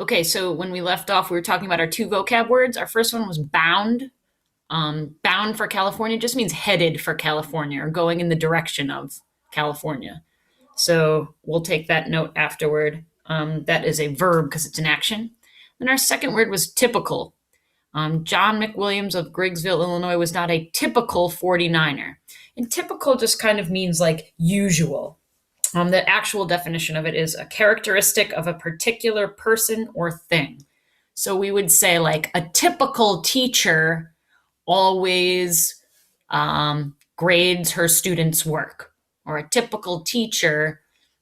Okay, so when we left off, we were talking about our two vocab words. Our first one was bound. Bound for California just means headed for California or going in the direction of California. So we'll take that note afterward. That is a verb because it's an action. Then our second word was typical. John McWilliams of Griggsville, Illinois, was not a typical 49er. And typical just kind of means like usual. The actual definition of it is a characteristic of a particular person or thing. So we would say, like, a typical teacher always grades her students' work, or a typical teacher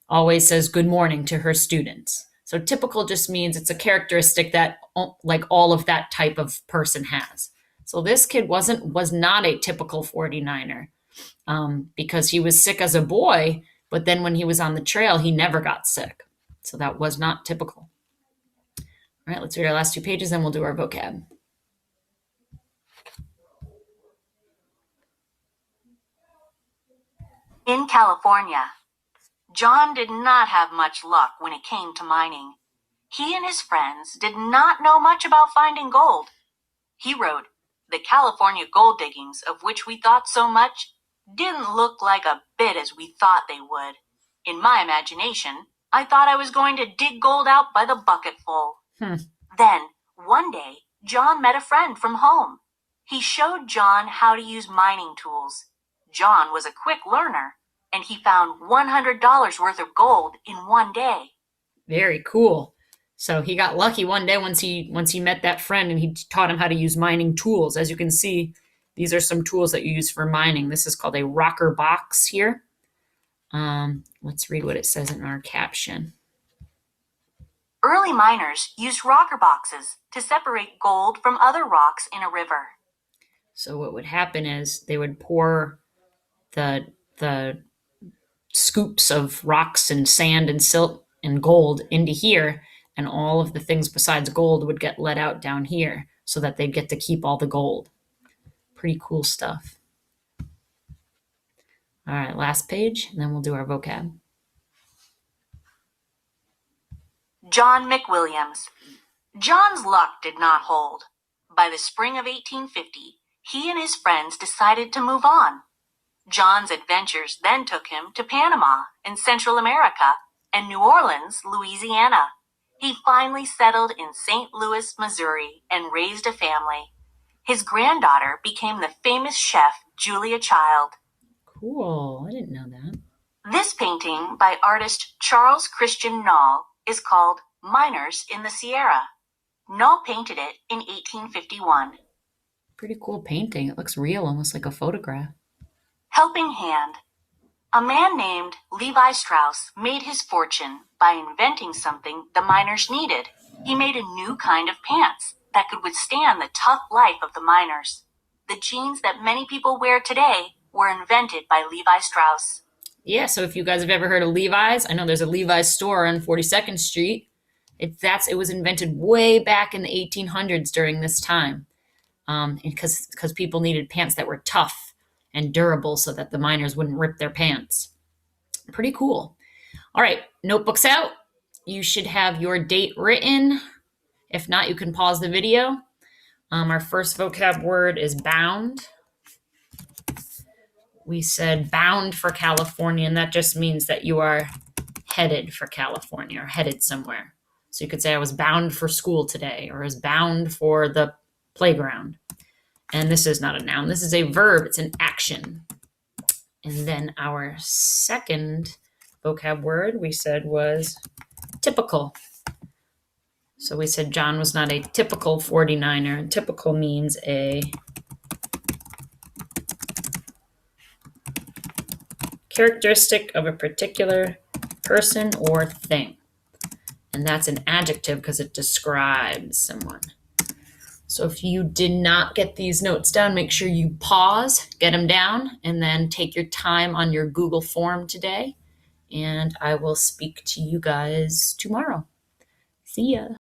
always says good morning to her students. So typical just means it's a characteristic that like all of that type of person has. So this kid was not a typical 49er because he was sick as a boy, but then when he was on the trail, he never got sick. So that was not typical. All right, let's read our last two pages, then we'll do our vocab. In California, John did not have much luck when it came to mining. He and his friends did not know much about finding gold. He wrote, "The California gold diggings of which we thought so much didn't look like a bit as we thought they would. In my imagination, I thought I was going to dig gold out by the bucketful." Then, one day, John met a friend from home. He showed John how to use mining tools. John was a quick learner, and he found $100 worth of gold in one day. Very cool. So he got lucky one day once he met that friend, and he taught him how to use mining tools. As you can see, these are some tools that you use for mining. This is called a rocker box here. Let's read what it says in our caption. Early miners used rocker boxes to separate gold from other rocks in a river. So what would happen is they would pour the scoops of rocks and sand and silt and gold into here, and all of the things besides gold would get let out down here so that they'd get to keep all the gold. Pretty cool stuff. All right, last page, and then we'll do our vocab. John McWilliams. John's luck did not hold. By the spring of 1850, he and his friends decided to move on. John's adventures then took him to Panama in Central America and New Orleans, Louisiana. He finally settled in St. Louis, Missouri, and raised a family. His granddaughter became the famous chef Julia Child. Cool. I didn't know that. This painting by artist Charles Christian Nall is called Miners in the Sierra. Nall painted it in 1851. Pretty cool painting. It looks real, almost like a photograph. Helping hand. A man named Levi Strauss made his fortune by inventing something the miners needed. He made a new kind of pants that could withstand the tough life of the miners. The jeans that many people wear today were invented by Levi Strauss. Yeah, so if you guys have ever heard of Levi's, I know there's a Levi's store on 42nd Street. It was invented way back in the 1800s during this time, because people needed pants that were tough and durable so that the miners wouldn't rip their pants. Pretty cool. All right, notebooks out. You should have your date written. If not, you can pause the video. Our first vocab word is bound. We said bound for California, and that just means that you are headed for California or headed somewhere. So you could say I was bound for school today, or I was bound for the playground. And this is not a noun. This is a verb. It's an action. And then our second vocab word we said was typical. So we said John was not a typical 49er. Typical means a characteristic of a particular person or thing. And that's an adjective because it describes someone. So if you did not get these notes down, make sure you pause, get them down, and then take your time on your Google form today. And I will speak to you guys tomorrow. See ya.